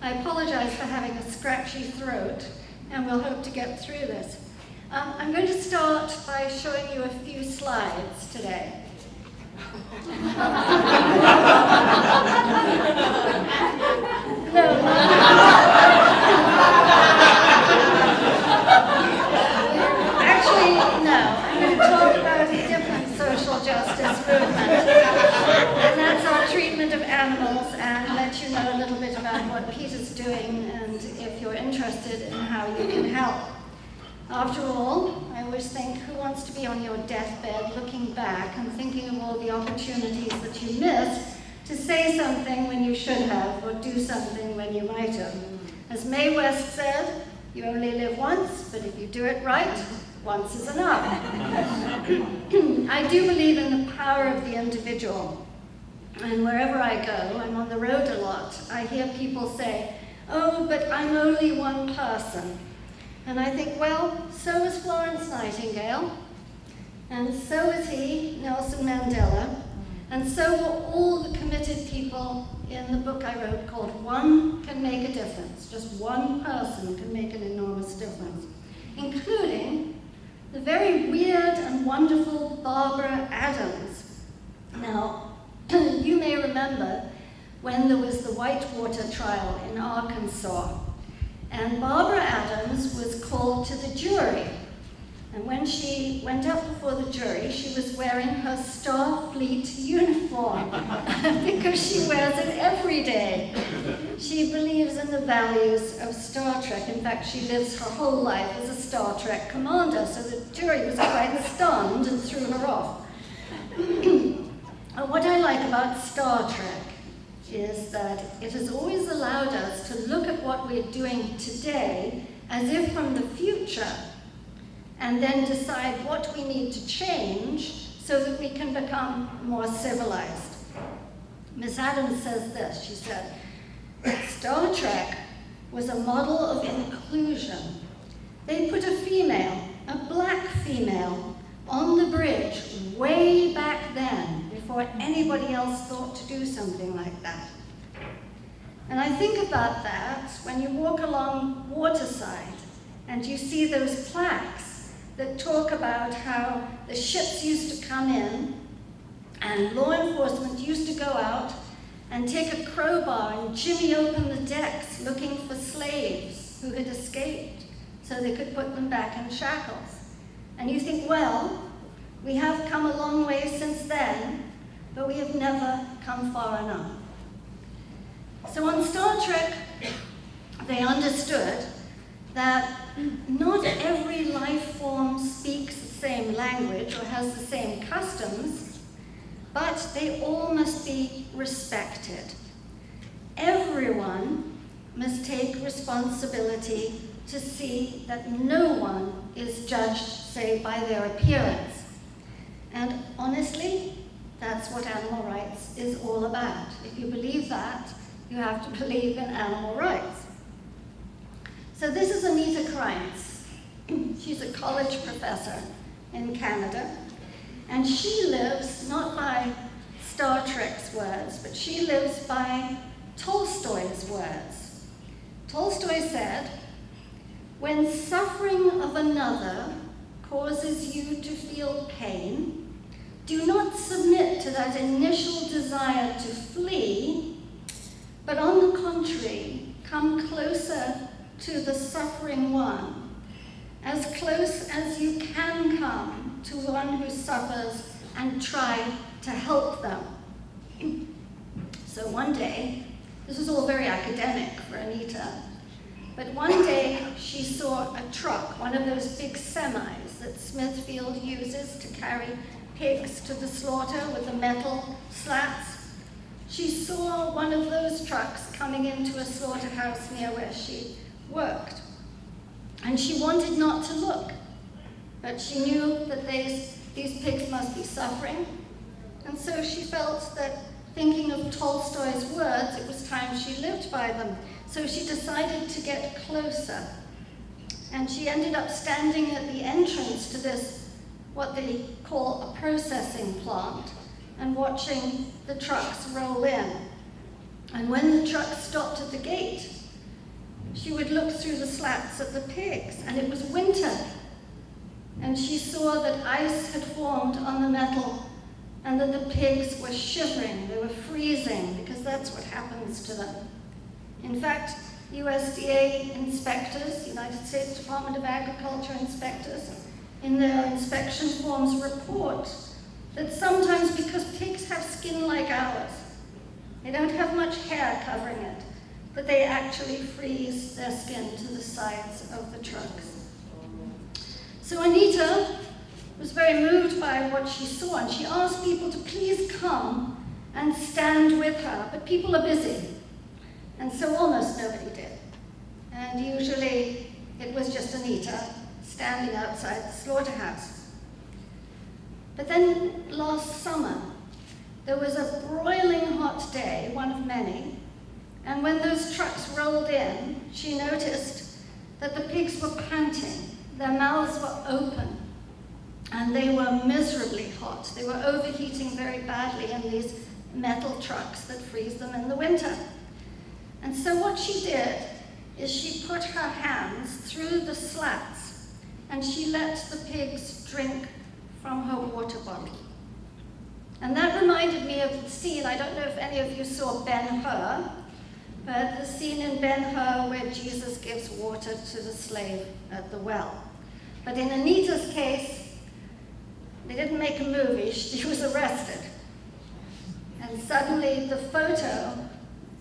I apologize for having a scratchy throat, and we'll hope to get through this. I'm going to start by showing you a few slides today. Actually, no. I'm going to talk about a different social justice movement, and that's our treatment of animals, and let you know a little bit about what PETA's doing, and if you're interested in how you can help. After all, I always think, who wants to be on your deathbed looking back and thinking of all the opportunities that you missed to say something when you should have, or do something when you might have? As Mae West said, you only live once, but if you do it right, once is enough. I do believe in the power of the individual. And wherever I go, I'm on the road a lot, I hear people say, oh, but I'm only one person. And I think, well, so is Florence Nightingale, and so is he, Nelson Mandela, and so were all the committed people in the book I wrote called One Can Make a Difference. Just one person can make an enormous difference, including the very weird and wonderful Barbara Adams. Now, you may remember when there was the Whitewater trial in Arkansas, and Barbara Adams was called to the jury. And when she went up before the jury, she was wearing her Starfleet uniform because she wears it every day. She believes in the values of Star Trek. In fact, she lives her whole life as a Star Trek commander, so the jury was quite stunned and threw her off. What I like about Star Trek is that it has always allowed us to look at what we're doing today as if from the future, and then decide what we need to change so that we can become more civilized. Miss Adams says this, she said, Star Trek was a model of inclusion. They put a female, a black female, on the bridge way back then, before anybody else thought to do something like that. And I think about that when you walk along waterside and you see those plaques that talk about how the ships used to come in and law enforcement used to go out and take a crowbar and jimmy open the decks looking for slaves who had escaped so they could put them back in shackles. And you think, well, we have come a long way since then, but we have never come far enough. So on Star Trek, they understood that not every life form speaks the same language or has the same customs, but they all must be respected. Everyone must take responsibility to see that no one is judged, say, by their appearance. And honestly, that's what animal rights is all about. If you believe that, you have to believe in animal rights. So this is Anita Krantz. She's a college professor in Canada, and she lives not by Star Trek's words, but she lives by Tolstoy's words. Tolstoy said, "When suffering of another causes you to feel pain, do not submit to that initial desire to flee, but on the contrary, come closer to the suffering one, as close as you can come to one who suffers, and try to help them." So one day, this was all very academic for Anita, but one day she saw a truck, one of those big semis that Smithfield uses to carry pigs to the slaughter with the metal slats. She saw one of those trucks coming into a slaughterhouse near where she worked. And she wanted not to look, but she knew that these pigs must be suffering. And so she felt that, thinking of Tolstoy's words, it was time she lived by them. So she decided to get closer. And she ended up standing at the entrance to this, what they call a processing plant, and watching the trucks roll in. And when the truck stopped at the gate, she would look through the slats at the pigs, and it was winter. And she saw that ice had formed on the metal and that the pigs were shivering, they were freezing, because that's what happens to them. In fact, USDA inspectors, United States Department of Agriculture inspectors, in their inspection forms report that sometimes, because pigs have skin like ours, they don't have much hair covering it, that they actually freeze their skin to the sides of the trucks. So Anita was very moved by what she saw, and she asked people to please come and stand with her, but people are busy, and so almost nobody did. And usually it was just Anita standing outside the slaughterhouse. But then last summer, there was a broiling hot day, one of many, and when those trucks rolled in, she noticed that the pigs were panting, their mouths were open, and they were miserably hot. They were overheating very badly in these metal trucks that freeze them in the winter. And so what she did is she put her hands through the slats and she let the pigs drink from her water bottle. And that reminded me of the scene, I don't know if any of you saw Ben-Hur, but the scene in Ben-Hur where Jesus gives water to the slave at the well. But in Anita's case, they didn't make a movie, she was arrested. And suddenly the photo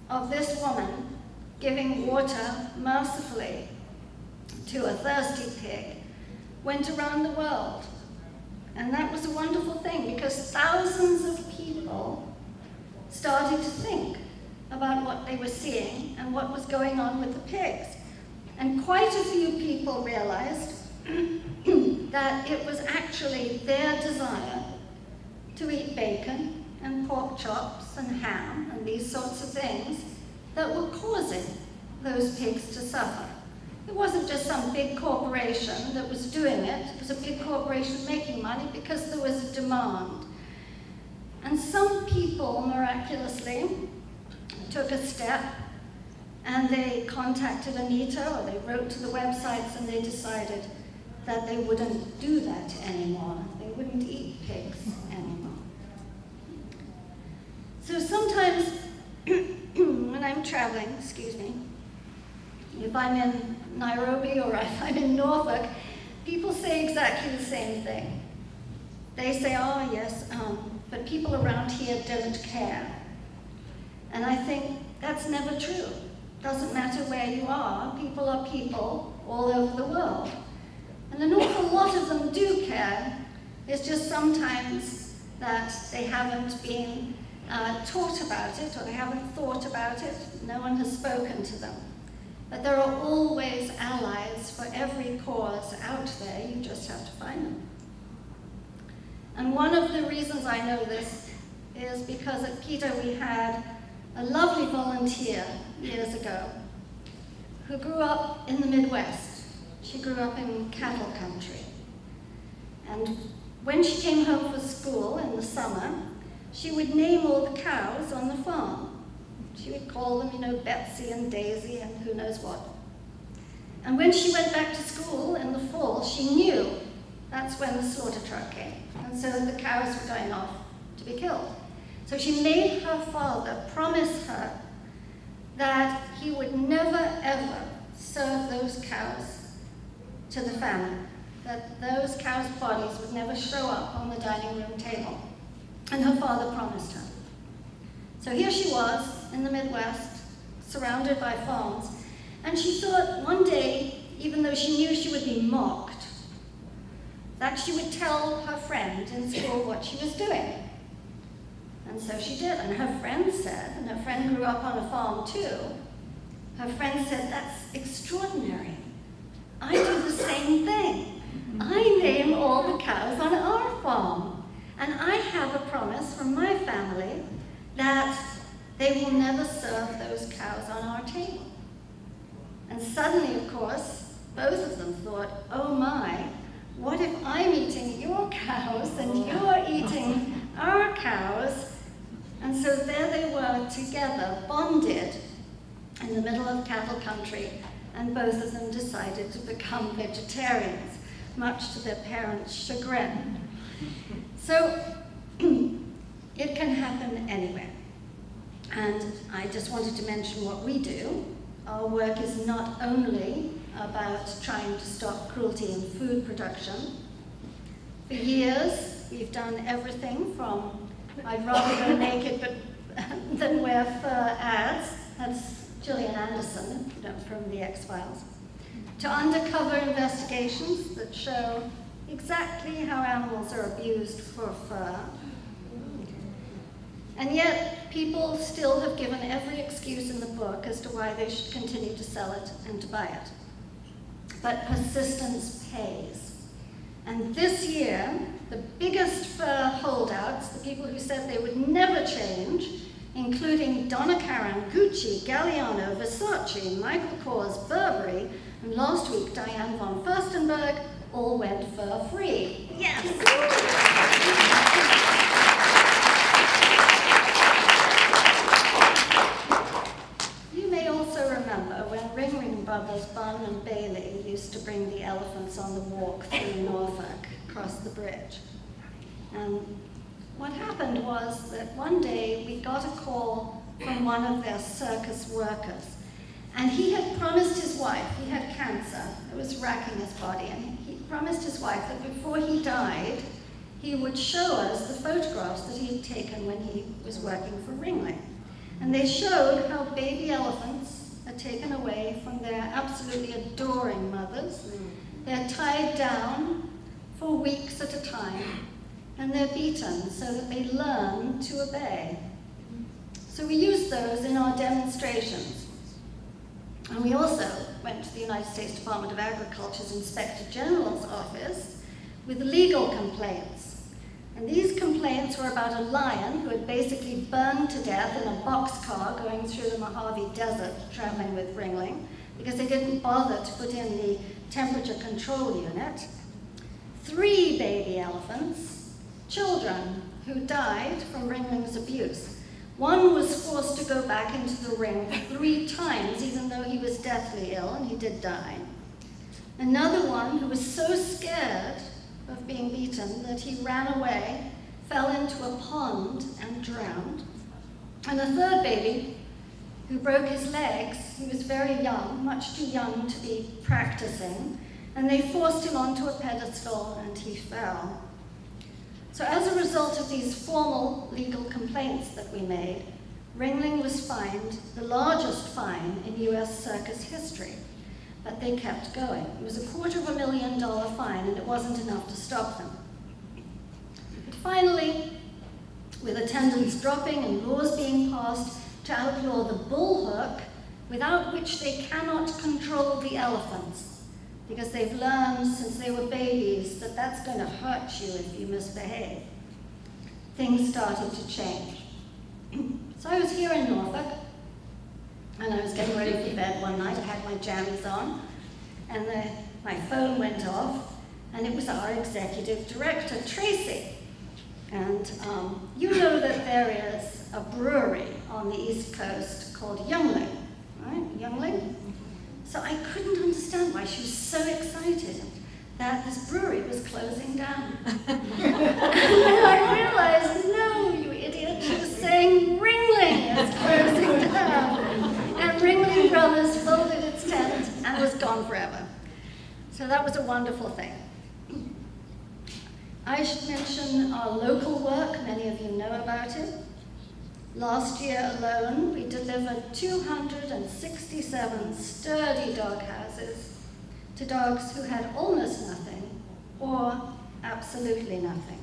of this woman giving water mercifully to a thirsty pig went around the world. And that was a wonderful thing, because thousands of people started to think about what they were seeing and what was going on with the pigs. And quite a few people realized that it was actually their desire to eat bacon and pork chops and ham and these sorts of things that were causing those pigs to suffer. It wasn't just some big corporation that was doing it. It was a big corporation making money because there was a demand. And some people miraculously took a step and they contacted Anita, or they wrote to the websites, and they decided that they wouldn't do that anymore. They wouldn't eat pigs anymore. So sometimes when I'm traveling, if I'm in Nairobi or if I'm in Norfolk, people say exactly the same thing. They say, oh yes, but people around here don't care. And I think that's never true. Doesn't matter where you are people all over the world. And an awful lot of them do care. It's just sometimes that they haven't been taught about it, or they haven't thought about it. No one has spoken to them. But there are always allies for every cause out there. You just have to find them. And one of the reasons I know this is because at PETA we had a lovely volunteer years ago who grew up in the Midwest. She grew up in cattle country. And when she came home from school in the summer, she would name all the cows on the farm. She would call them, Betsy and Daisy and who knows what. And when she went back to school in the fall, she knew that's when the slaughter truck came. And so the cows were going off to be killed. So she made her father promise her that he would never, ever serve those cows to the family, that those cows' bodies would never show up on the dining room table. And her father promised her. So here she was in the Midwest, surrounded by farms, and she thought one day, even though she knew she would be mocked, that she would tell her friend in school what she was doing. And so she did, and her friend said, and her friend grew up on a farm too, her friend said, that's extraordinary. I do the same thing. I name all the cows on our farm, and I have a promise from my family that they will never serve those cows on our table. And suddenly, of course, both of them thought, oh my, what if I'm eating your cows and you're eating our cows? And so there they were together, bonded in the middle of cattle country, and both of them decided to become vegetarians, much to their parents' chagrin. So it can happen anywhere. And I just wanted to mention what we do. Our work is not only about trying to stop cruelty in food production. For years, we've done everything from I'd rather go naked than wear fur ads, that's Gillian Anderson from the X-Files, to undercover investigations that show exactly how animals are abused for fur. And yet, people still have given every excuse in the book as to why they should continue to sell it and to buy it. But persistence pays. And this year, the biggest fur holdouts, the people who said they would never change, including Donna Karan, Gucci, Galliano, Versace, Michael Kors, Burberry, and last week Diane von Furstenberg, all went fur-free. Yes! You may also remember when Ring brothers Bunn and Bailey used to bring the elephants on the walk through Norfolk, across the bridge. And what happened was that one day we got a call from one of their circus workers. And he had promised his wife, he had cancer, it was racking his body, and he promised his wife that before he died, he would show us the photographs that he had taken when he was working for Ringling. And they showed how baby elephants are taken away from their absolutely adoring mothers. They're tied down for weeks at a time, and they're beaten so that they learn to obey. So we used those in our demonstrations. And we also went to the United States Department of Agriculture's Inspector General's office with legal complaints. And these complaints were about a lion who had basically burned to death in a boxcar going through the Mojave Desert, traveling with Ringling, because they didn't bother to put in the temperature control unit. 3 baby elephants, children who died from Ringling's abuse. One was forced to go back into the ring 3 times, even though he was deathly ill, and he did die. Another one who was so scared of being beaten that he ran away, fell into a pond and drowned. And a 3rd baby who broke his legs. He was very young, much too young to be practicing, and they forced him onto a pedestal and he fell. So as a result of these formal legal complaints that we made, Ringling was fined the largest fine in US circus history, but they kept going. It was a $250,000 fine, and it wasn't enough to stop them. But finally, with attendance dropping and laws being passed to outlaw the bull hook, without which they cannot control the elephants, because they've learned since they were babies that that's going to hurt you if you misbehave, things started to change. So I was here in Norfolk, and I was getting ready for bed one night. I had my jammies on, and my phone went off, and it was our executive director, Tracy. And you know that there is a brewery on the East Coast called Youngling, right? Youngling? So I couldn't understand why she was so excited that this brewery was closing down. And then I realized, no, you idiot, she was saying Ringling is closing down. And Ringling Brothers folded its tent and was gone forever. So that was a wonderful thing. I should mention our local work. Many of you know about it. Last year alone, we delivered 267 sturdy dog houses to dogs who had almost nothing or absolutely nothing.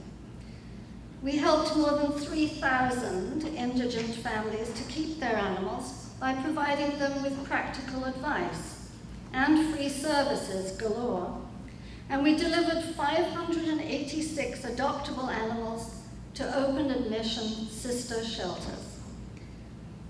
We helped more than 3,000 indigent families to keep their animals by providing them with practical advice and free services galore. And we delivered 586 adoptable animals to open admission sister shelters.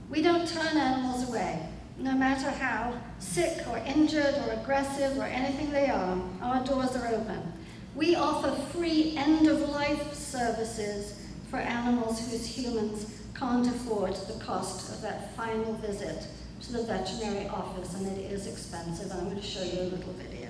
We don't turn animals away, no matter how sick or injured or aggressive or anything they are. Our doors are open. We offer free end-of-life services for animals whose humans can't afford the cost of that final visit to the veterinary office, and it is expensive. And I'm going to show you a little video.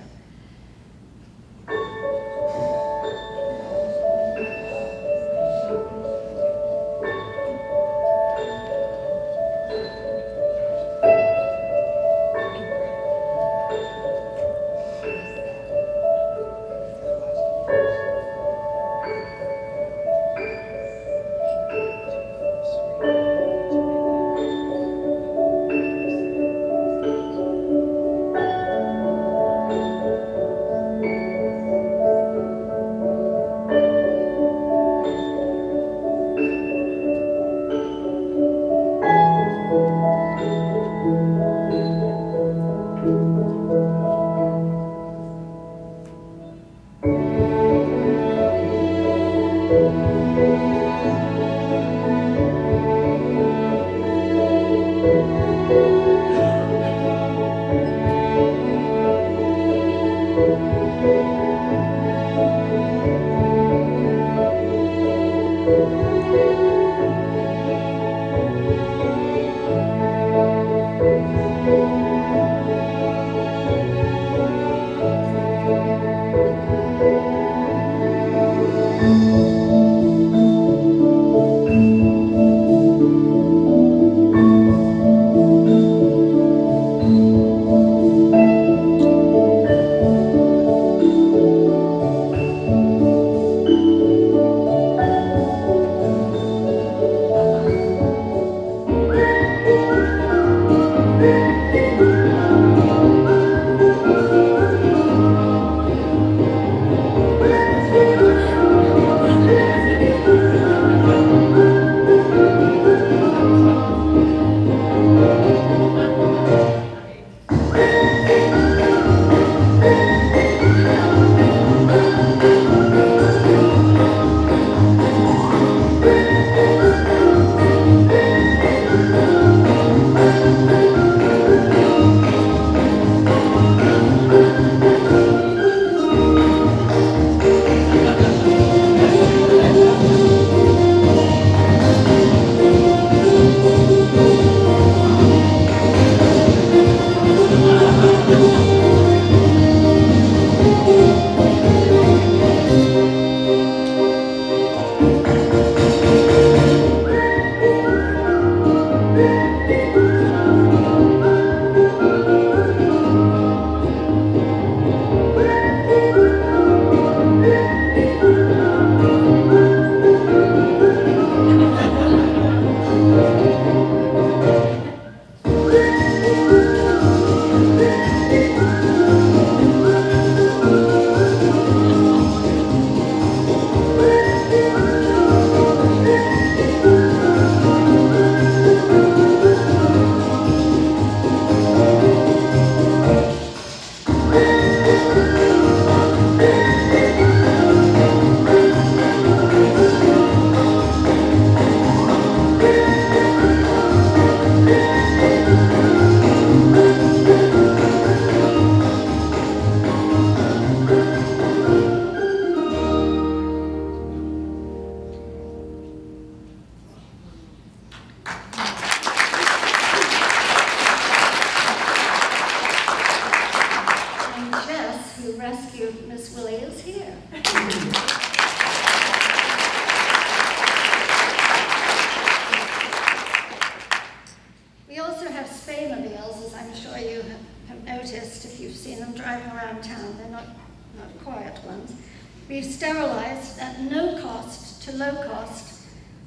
We've sterilised at no cost to low cost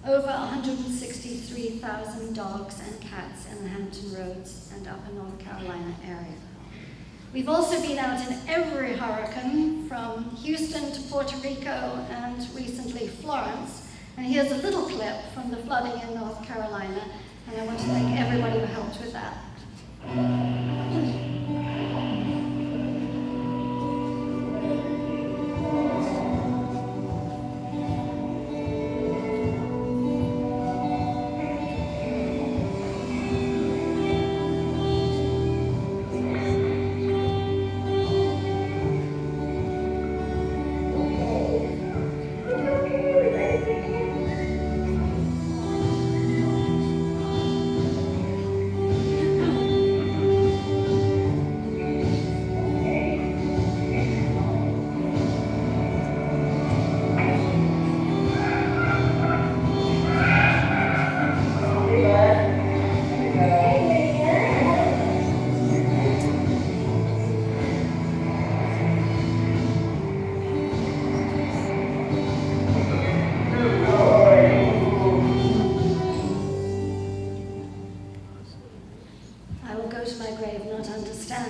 over 163,000 dogs and cats in the Hampton Roads and Upper North Carolina area. We've also been out in every hurricane from Houston to Puerto Rico and recently Florence. And here's a little clip from the flooding in North Carolina, and I want to thank everybody who helped with that.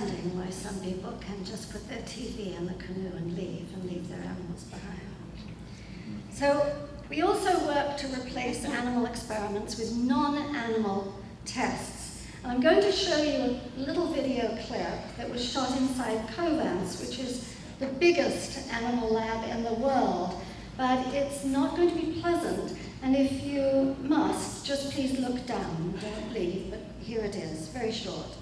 understanding why some people can just put their TV in the canoe and leave their animals behind. So we also work to replace animal experiments with non-animal tests. And I'm going to show you a little video clip that was shot inside Covance, which is the biggest animal lab in the world. But it's not going to be pleasant. And if you must, just please look down. Don't leave, but here it is, very short.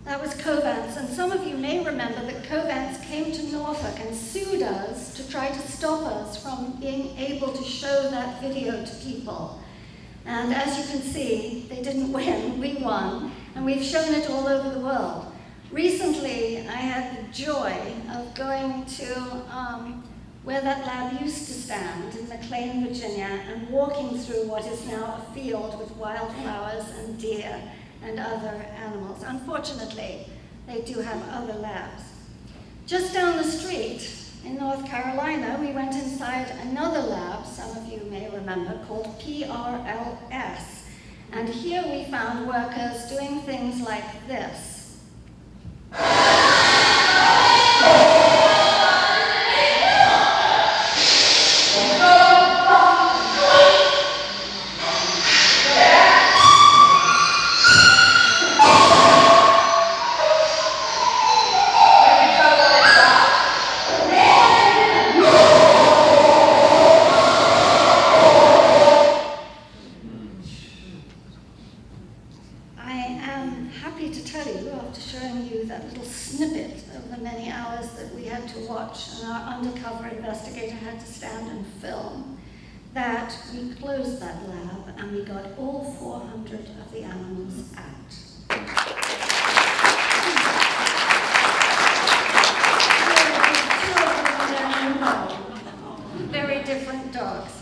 That was Covance, and some of you may remember that Covance came to Norfolk and sued us to try to stop us from being able to show that video to people. And as you can see, they didn't win, we won, and we've shown it all over the world. Recently, I had the joy of going to where that lab used to stand in McLean, Virginia, and walking through what is now a field with wildflowers and deer and other animals. Unfortunately, they do have other labs. Just down the street in North Carolina, we went inside another lab, some of you may remember, called PRLS. And here we found workers doing things like this. Undercover investigator had to stand and film, that we closed that lab and we got all 400 of the animals out. Very different dogs.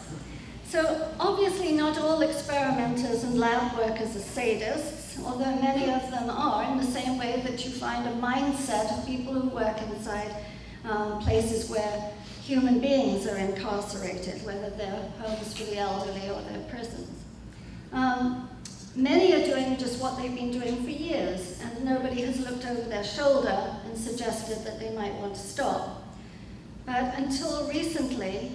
So obviously not all experimenters and lab workers are sadists, although many of them are, in the same way that you find a mindset of people who work inside places where human beings are incarcerated, whether they're homes for the elderly or they're prisons. Many are doing just what they've been doing for years, and nobody has looked over their shoulder and suggested that they might want to stop. But until recently,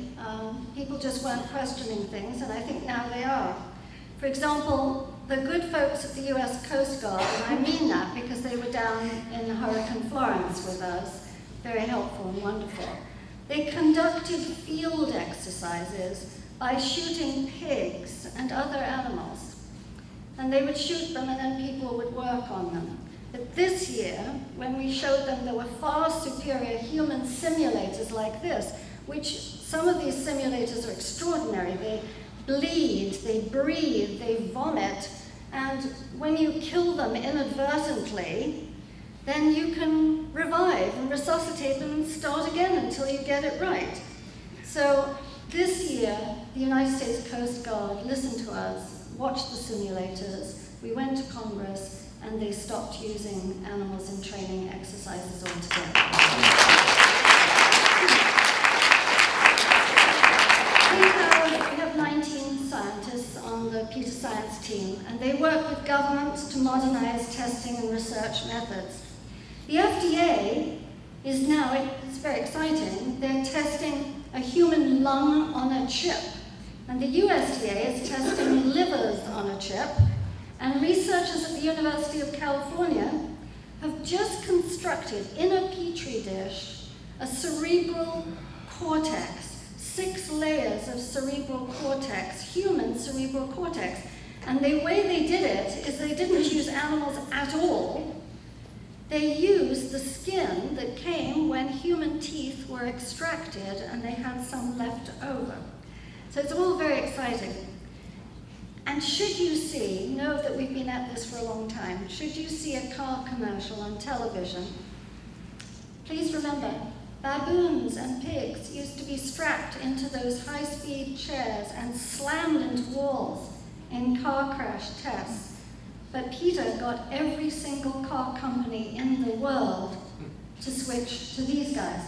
people just weren't questioning things, and I think now they are. For example, the good folks at the US Coast Guard, and I mean that because they were down in Hurricane Florence with us, very helpful and wonderful. They conducted field exercises by shooting pigs and other animals. And they would shoot them and then people would work on them. But this year, when we showed them there were far superior human simulators like this, which some of these simulators are extraordinary. They bleed, they breathe, they vomit, and when you kill them inadvertently, then you can revive and resuscitate them and start again until you get it right. So this year, the United States Coast Guard listened to us, watched the simulators, we went to Congress, and they stopped using animals in training exercises altogether. We have 19 scientists on the PETA science team, and they work with governments to modernize testing and research methods. The FDA is now, it's very exciting, they're testing a human lung on a chip. And the USDA is testing livers on a chip. And researchers at the University of California have just constructed in a petri dish a cerebral cortex, 6 layers of cerebral cortex, human cerebral cortex. And the way they did it is they didn't use animals at all. They used the skin that came when human teeth were extracted and they had some left over. So it's all very exciting. And should you see, know that we've been at this for a long time, should you see a car commercial on television, please remember, Baboons and pigs used to be strapped into those high-speed chairs and slammed into walls in car crash tests. But PETA got every single car company in the world to switch to these guys.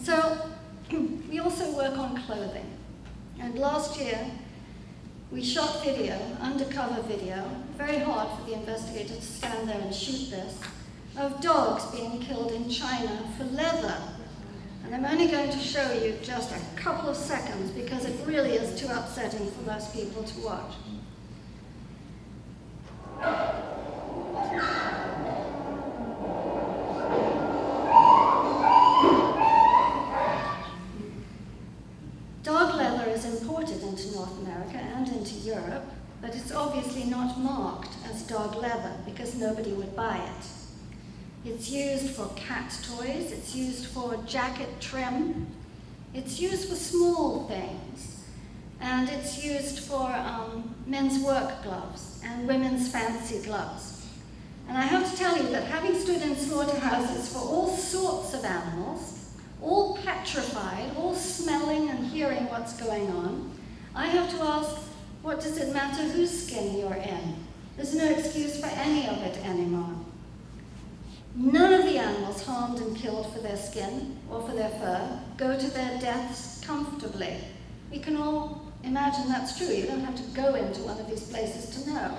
So we also work on clothing. And last year, we shot video, undercover video, very hard for the investigator to stand there and shoot this, of dogs being killed in China for leather. And I'm only going to show you just a couple of seconds because it really is too upsetting for most people to watch. Dog leather is imported into North America and into Europe, but it's obviously not marked as dog leather because nobody would buy it. It's used for cat toys, it's used for jacket trim, it's used for small things, and it's used for men's work gloves and women's fancy gloves. And I have to tell you that having stood in slaughterhouses for all sorts of animals, all petrified, all smelling and hearing what's going on, I have to ask, what does it matter whose skin you're in? There's no excuse for any of it anymore. None of the animals harmed and killed for their skin or for their fur go to their deaths comfortably. We can all imagine that's true. You don't have to go into one of these places to know.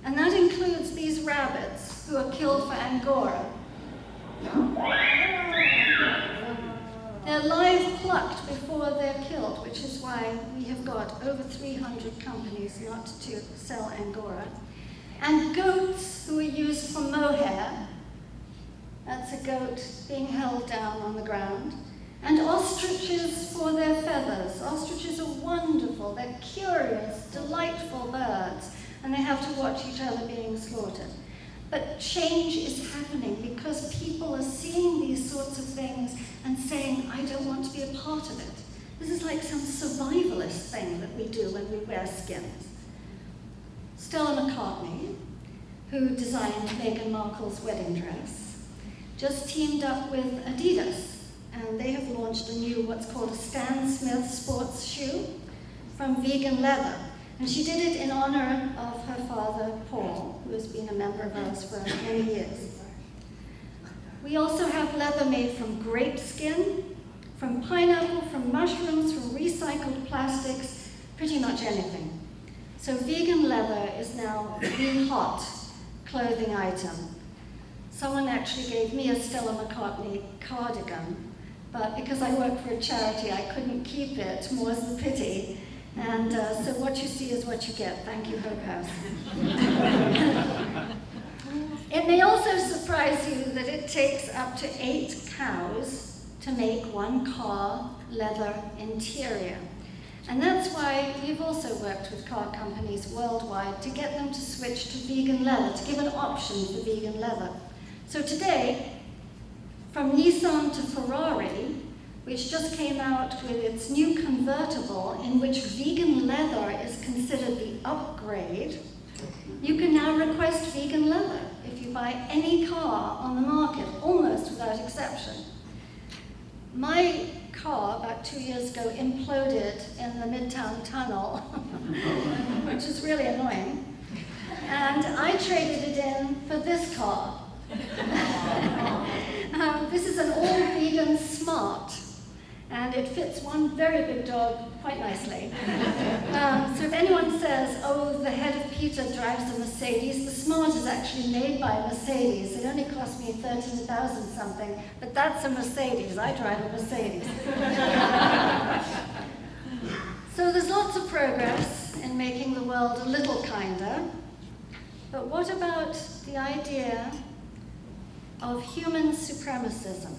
And that includes these rabbits who are killed for Angora. They're live plucked before they're killed, which is why we have got over 300 companies not to sell Angora. And goats who are used for mohair. That's a goat being held down on the ground. And ostriches for their feathers. Ostriches are wonderful. They're curious, delightful birds. And they have to watch each other being slaughtered. But change is happening because people are seeing these sorts of things and saying, I don't want to be a part of it. This is like some survivalist thing that we do when we wear skins. Stella McCartney, who designed Meghan Markle's wedding dress, just teamed up with Adidas, and they have launched a new, what's called a Stan Smith sports shoe from vegan leather. And she did it in honor of her father, Paul, who has been a member of ours for many years. We also have leather made from grape skin, from pineapple, from mushrooms, from recycled plastics, pretty much anything. So vegan leather is now the hot clothing item. Someone actually gave me a Stella McCartney cardigan, but because I work for a charity, I couldn't keep it, more's the pity. And so what you see is what you get. Thank you, Hope House. It may also surprise you that it takes up to 8 cows to make one car leather interior. And that's why we've also worked with car companies worldwide to get them to switch to vegan leather, to give an option for vegan leather. So today, from Nissan to Ferrari, which just came out with its new convertible in which vegan leather is considered the upgrade, you can now request vegan leather if you buy any car on the market, almost without exception. My car, about 2 years ago, imploded in the Midtown Tunnel, which is really annoying, and I traded it in for this car. This is an all-vegan Smart, and it fits one very big dog quite nicely. So if anyone says, oh, the head of PETA drives a Mercedes, the Smart is actually made by Mercedes. It only cost me $13,000 something, but that's a Mercedes. I drive a Mercedes. So there's lots of progress in making the world a little kinder, but what about the idea of human supremacism?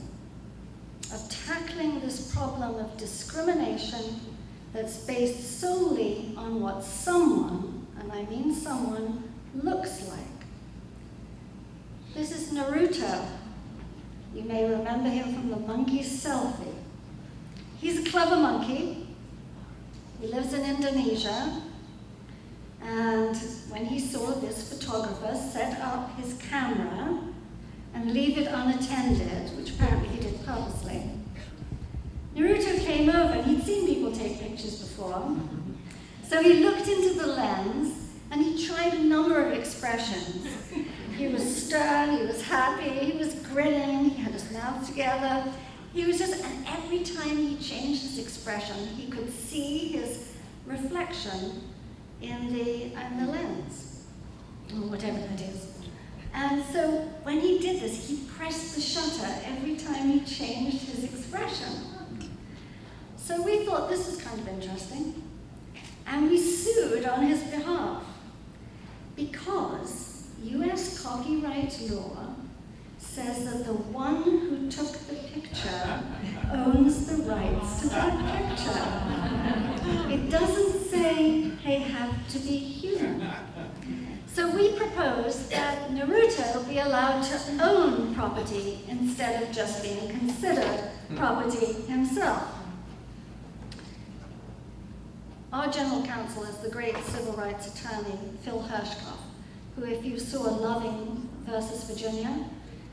Of tackling this problem of discrimination that's based solely on what someone, and I mean someone, looks like. This is Naruto. You may remember him from the monkey selfie. He's a clever monkey. He lives in Indonesia. And when he saw this photographer set up his camera and leave it unattended, which apparently he did purposely. Naruto came over, and he'd seen people take pictures before. So he looked into the lens, and he tried a number of expressions. He was stern, he was happy, he was grinning, he had his mouth together. He was just, and every time he changed his expression, he could see his reflection in the lens, or whatever that is. And so when he did this, he pressed the shutter every time he changed his expression. So we thought this was kind of interesting, and we sued on his behalf, because US copyright law says that the one who took the picture owns the rights to that picture. It doesn't say they have to be human. So we propose that Naruto be allowed to own property instead of just being considered property himself. Our general counsel is the great civil rights attorney, Phil Hershkoff, who, if you saw Loving versus Virginia,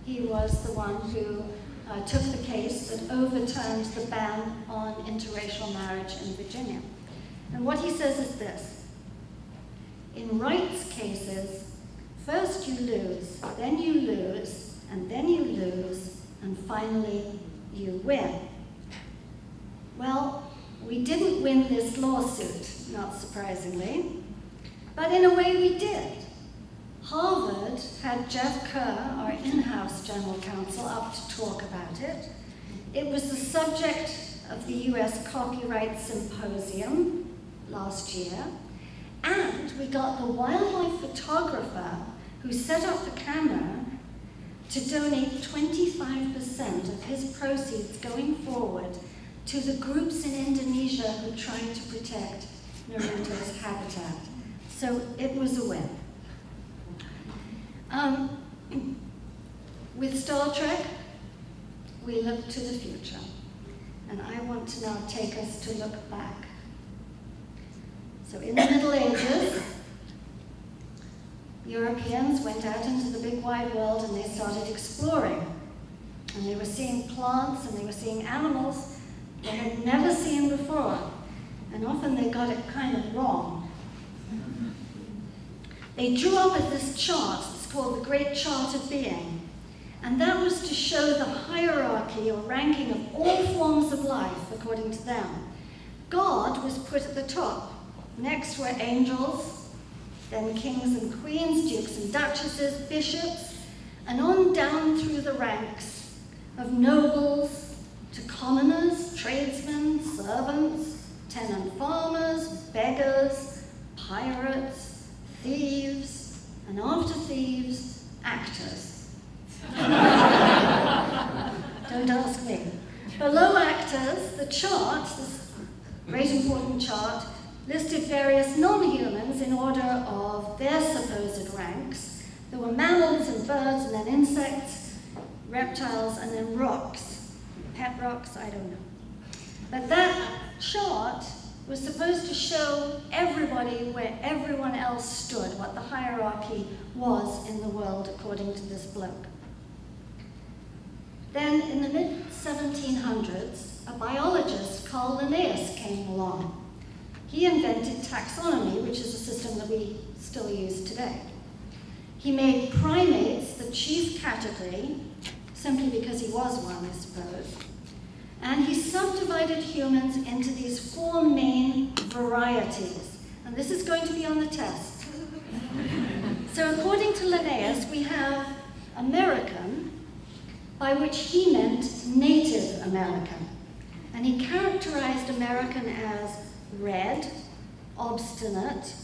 he was the one who took the case that overturned the ban on interracial marriage in Virginia. And what he says is this: in rights cases, first you lose, and then you lose, and finally you win. Well, we didn't win this lawsuit, not surprisingly, but in a way we did. Harvard had Jeff Kerr, our in-house general counsel, up to talk about it. It was the subject of the US Copyright Symposium last year, and we got the wildlife photographer who set up the camera to donate 25% of his proceeds going forward to the groups in Indonesia who tried to protect Naruto's habitat. So it was a win. With Star Trek, we look to the future. And I want to now take us to look back. So in the Middle Ages, Europeans went out into the big wide world and they started exploring. And they were seeing plants and they were seeing animals they had never seen before. And often they got it kind of wrong. They drew up at this chart, it's called the Great Chart of Being. And that was to show the hierarchy or ranking of all forms of life, according to them. God was put at the top. Next were angels, then kings and queens, dukes and duchesses, bishops, and on down through the ranks of nobles to commoners, tradesmen, servants, tenant farmers, beggars, pirates, thieves, and after thieves, actors. Don't ask me. Below actors, the chart, this great important chart, listed various non-humans in order of their supposed ranks. There were mammals and birds, and then insects, reptiles, and then rocks. Pet rocks, I don't know. But that chart was supposed to show everybody where everyone else stood, what the hierarchy was in the world according to this bloke. Then in the mid-1700s, a biologist, Carl Linnaeus, came along. He invented taxonomy, which is a system that we still use today. He made primates the chief category, simply because he was one, I suppose. And he subdivided humans into these 4 main varieties. And this is going to be on the test. So according to Linnaeus, we have American, by which he meant Native American. And he characterized American as red, obstinate,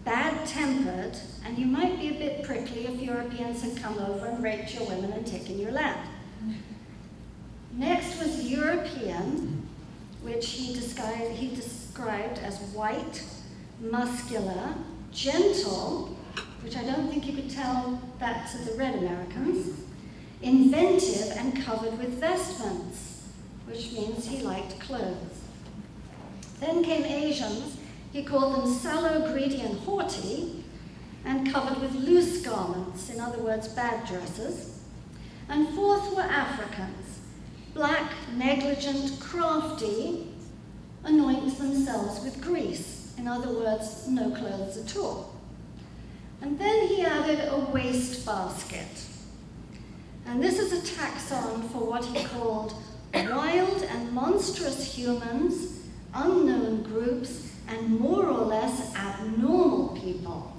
bad-tempered, and you might be a bit prickly if Europeans had come over and raped your women and taken your land. Next was European, which he described as white, muscular, gentle, which I don't think you could tell that to the red Americans, inventive and covered with vestments, which means he liked clothes. Then came Asians. He called them sallow, greedy, and haughty, and covered with loose garments, in other words, bad dresses. And fourth were Africans, black, negligent, crafty, anoint themselves with grease. In other words, no clothes at all. And then he added a waste basket. And this is a taxon for what he called wild and monstrous humans, unknown groups, and more or less abnormal people.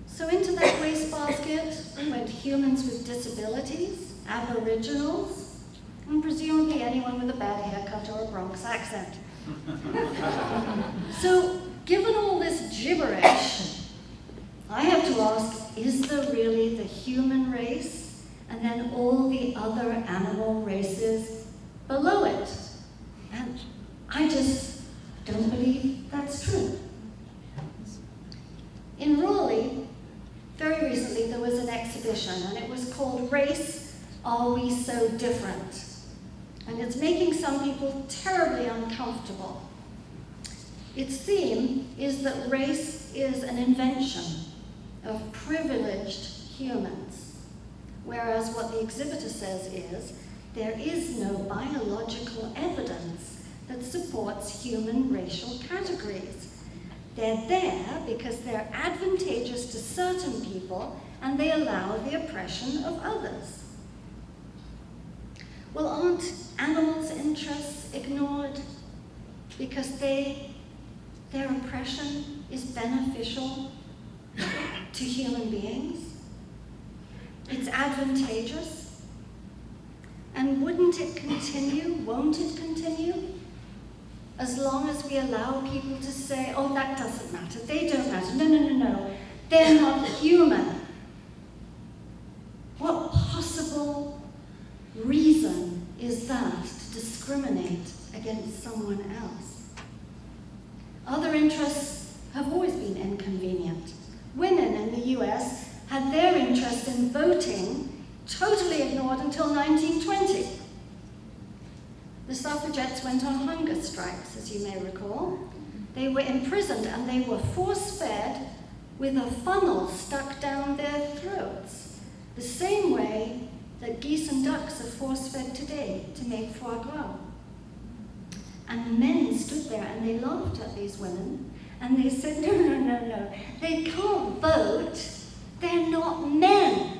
So into that wastebasket went humans with disabilities, aboriginals, and presumably anyone with a bad haircut or a Bronx accent. So, given all this gibberish, I have to ask, is there really the human race and then all the other animal races below it? And I just don't believe that's true. In Raleigh, very recently there was an exhibition, and it was called Race, Are We So Different? And it's making some people terribly uncomfortable. Its theme is that race is an invention of privileged humans, whereas what the exhibitor says is there is no biological evidence that supports human racial categories. They're there because they're advantageous to certain people and they allow the oppression of others. Well, aren't animals' interests ignored because their oppression is beneficial to human beings? It's advantageous. And wouldn't it continue? Won't it continue? As long as we allow people to say, oh, that doesn't matter, they don't matter, no, they're not human. What possible reason is that to discriminate against someone else? Other interests have always been inconvenient. Women in the US had their interest in voting totally ignored until 1920. The suffragettes went on hunger strikes, as you may recall. They were imprisoned and they were force-fed with a funnel stuck down their throats, the same way that geese and ducks are force-fed today to make foie gras. And men stood there and they laughed at these women and they said, no, they can't vote, they're not men,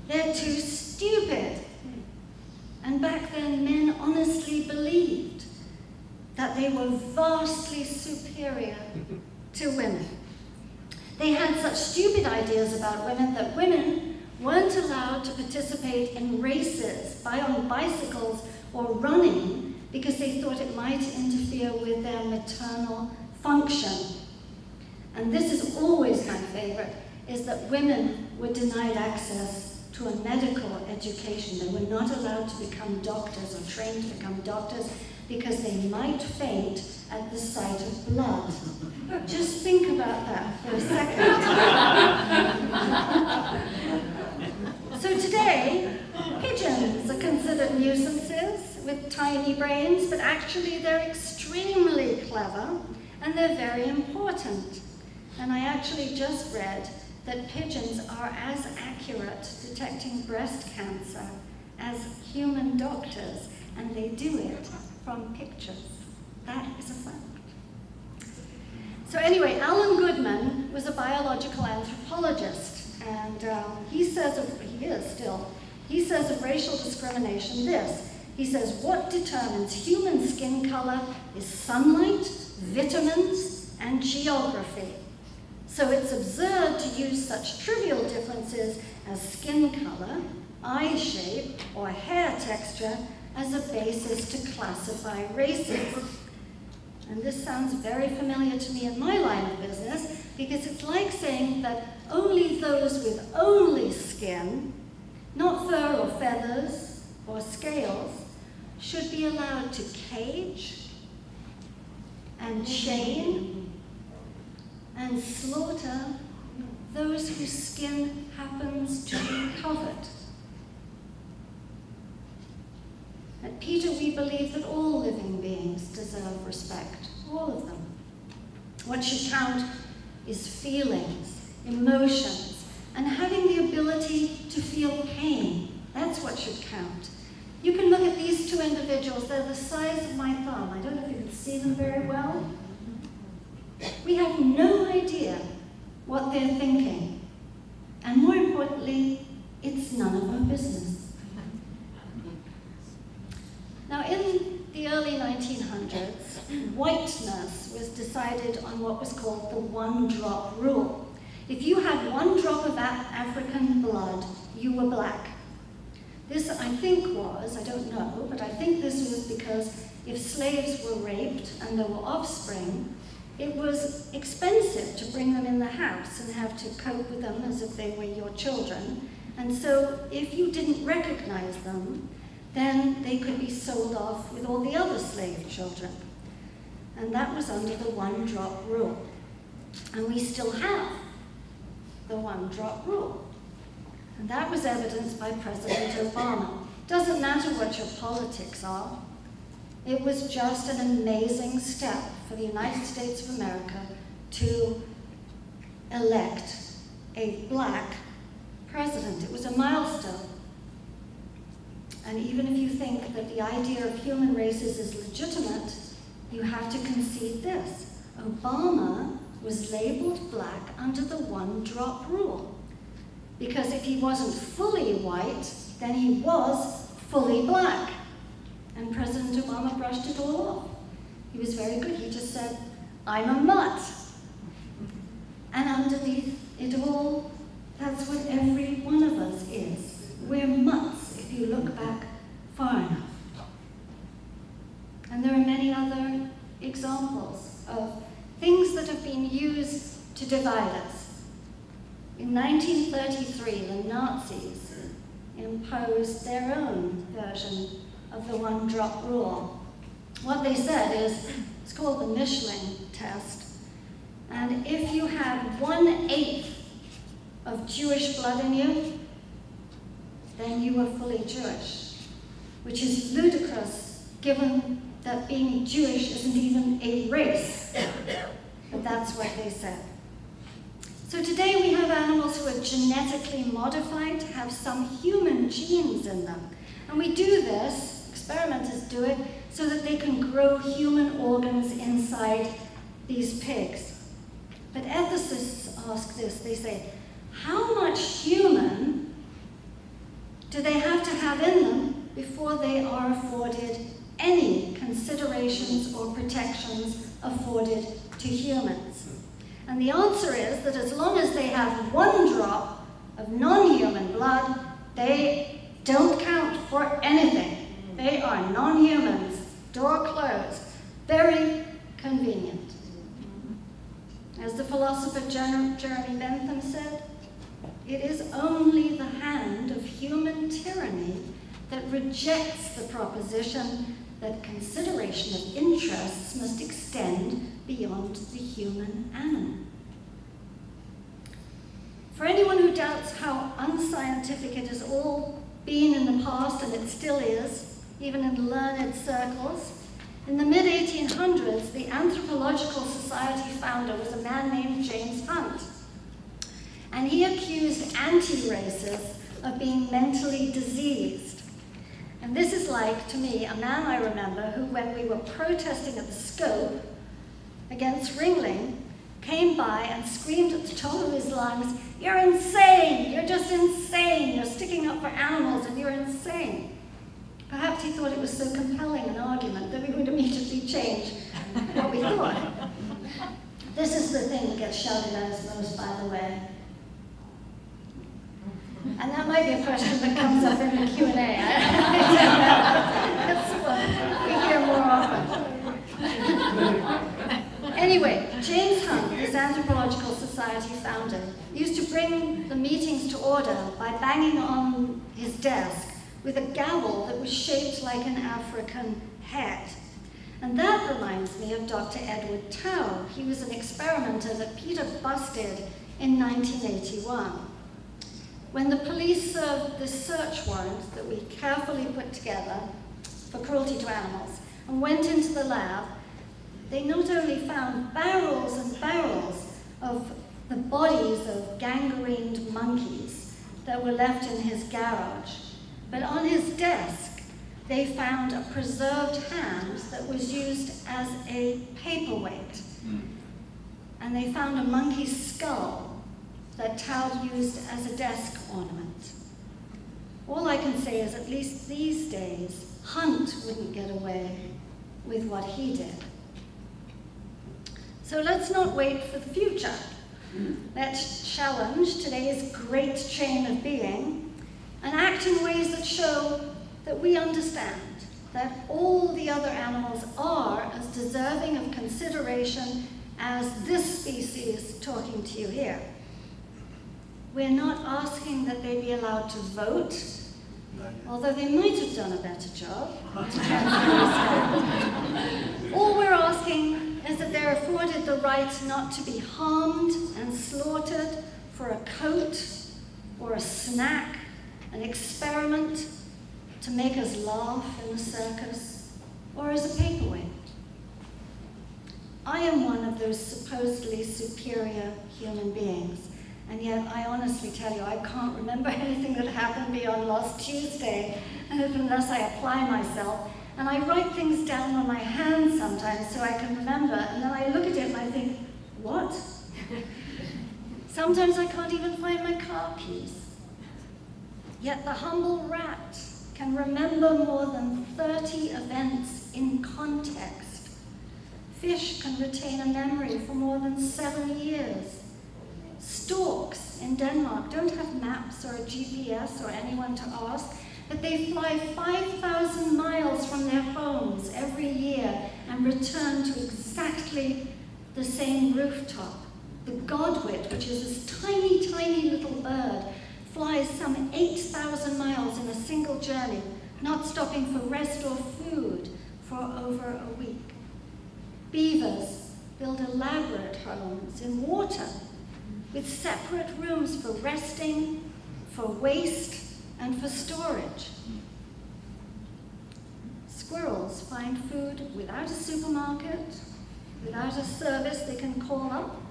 they're too stupid. And back then, men honestly believed that they were vastly superior to women. They had such stupid ideas about women that women weren't allowed to participate in races, on bicycles or running, because they thought it might interfere with their maternal function. And this is always my favorite, is that women were denied access to a medical education. They were not allowed to become doctors or trained to become doctors because they might faint at the sight of blood. Just think about that for a second. So today, pigeons are considered nuisances with tiny brains, but actually they're extremely clever and they're very important. And I actually just read that pigeons are as accurate detecting breast cancer as human doctors, and they do it from pictures. That is a fact. So anyway, Alan Goodman was a biological anthropologist, and he says of racial discrimination this. He says, what determines human skin color is sunlight, vitamins, and geography. So it's absurd to use such trivial differences as skin color, eye shape, or hair texture as a basis to classify races. And this sounds very familiar to me in my line of business, because it's like saying that only those with only skin, not fur or feathers or scales, should be allowed to cage and chain and slaughter those whose skin happens to be covered. At PETA, we believe that all living beings deserve respect, all of them. What should count is feelings, emotions, and having the ability to feel pain That's what should count. You can look at these two individuals. They're the size of my thumb. I don't know if you can see them very well. We have no idea what they're thinking. And more importantly, it's none of our business. Now, in the early 1900s, whiteness was decided on what was called the one-drop rule. If you had one drop of African blood, you were black. This, I think, was, I don't know, but I think this was because if slaves were raped and there were offspring, it was expensive to bring them in the house and have to cope with them as if they were your children. And so if you didn't recognize them, then they could be sold off with all the other slave children. And that was under the one-drop rule. And we still have the one-drop rule. And that was evidenced by President Obama. Doesn't matter what your politics are. It was just an amazing step for the United States of America to elect a black president. It was a milestone. And even if you think that the idea of human races is legitimate, you have to concede this. Obama was labeled black under the one-drop rule. Because if he wasn't fully white, then he was fully black. And President Obama brushed it all off. He was very good. He just said, I'm a mutt. And underneath it all, that's what every one of us is. We're mutts, if you look back far enough. And there are many other examples of things that have been used to divide us. In 1933, the Nazis imposed their own version of the one-drop rule. What they said is, it's called the Michelin test, and if you had 1/8 of Jewish blood in you, then you were fully Jewish, which is ludicrous given that being Jewish isn't even a race. But that's what they said. So today we have animals who are genetically modified to have some human genes in them. And we do this, experimenters do it, so that they can grow human organs inside these pigs. But ethicists ask this, they say, how much human do they have to have in them before they are afforded any considerations or protections afforded to humans? And the answer is that as long as they have one drop of non-human blood, they don't count for anything. They are non-humans, door closed, very convenient. As the philosopher Jeremy Bentham said, it is only the hand of human tyranny that rejects the proposition that consideration of interests must extend beyond the human animal. For anyone who doubts how unscientific it has all been in the past, and it still is, even in learned circles, in the mid-1800s, the Anthropological Society founder was a man named James Hunt. And he accused anti-racists of being mentally diseased. And this is like, to me, a man I remember who, when we were protesting at the Scope against Ringling, came by and screamed at the top of his lungs, "You're insane! You're just insane! You're sticking up for animals and you're insane!" Perhaps he thought it was so compelling an argument that we would immediately change what we thought. This is the thing that gets shouted at us most, by the way. And that might be a question that comes up in the Q&A. That's what we hear more often. Anyway, James Hunt, this Anthropological Society founder, used to bring the meetings to order by banging on his desk with a gavel that was shaped like an African head. And that reminds me of Dr. Edward Tao. He was an experimenter that PETA busted in 1981. When the police served this search warrant that we carefully put together for cruelty to animals and went into the lab, they not only found barrels and barrels of the bodies of gangrened monkeys that were left in his garage, But on his desk, they found a preserved hand that was used as a paperweight. And they found a monkey's skull that Taub used as a desk ornament. All I can say is, at least these days, Hunt wouldn't get away with what he did. So let's not wait for the future. Let's challenge today's great chain of being and act in ways that show that we understand that all the other animals are as deserving of consideration as this species talking to you here. We're not asking that they be allowed to vote, although they might have done a better job. All we're asking is that they're afforded the right not to be harmed and slaughtered for a coat or a snack, an experiment to make us laugh in the circus, or as a paperweight. I am one of those supposedly superior human beings, and yet I honestly tell you, I can't remember anything that happened beyond last Tuesday, unless I apply myself. And I write things down on my hands sometimes so I can remember, and then I look at it and I think, what? Sometimes I can't even find my car keys. Yet the humble rat can remember more than 30 events in context. Fish can retain a memory for more than 7 years. Storks in Denmark don't have maps or a GPS or anyone to ask, but they fly 5,000 miles from their homes every year and return to exactly the same rooftop. The godwit, which is this tiny, tiny little bird, flies some 8,000 miles in a single journey, not stopping for rest or food for over a week. Beavers build elaborate homes in water with separate rooms for resting, for waste, and for storage. Squirrels find food without a supermarket, without a service they can call up,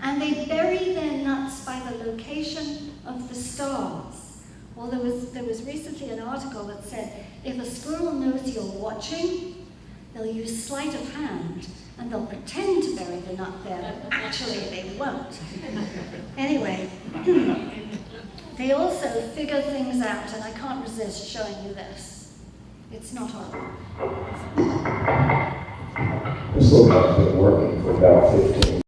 and they bury their nuts by the location of the stars. Well, there was recently an article that said, if a squirrel knows you're watching, they'll use sleight of hand, and they'll pretend to bury the nut there, but actually they won't. Anyway, they also figure things out, and I can't resist showing you this. It's not horrible. This little guy's been working for about 15